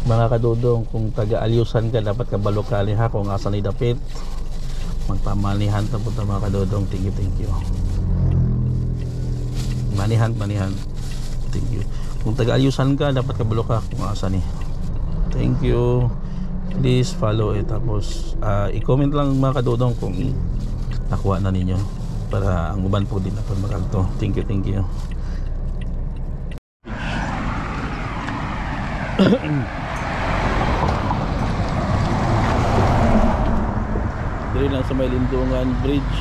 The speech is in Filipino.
Mga kadudong, kung taga-alyusan ka, dapat kabalokali ha, kung asan ni dapit magpamanihan ta punta mga kadudong. Thank you. Manihan, thank you. Kung taga-alyusan ka, dapat kabalo ka kung asan ni. Thank you. Please follow it. Tapos i-comment lang mga kadudong kung nakuha na ninyo, para ang uban po din natin makalto. Thank you. Dito lang sa may Lindungan Bridge.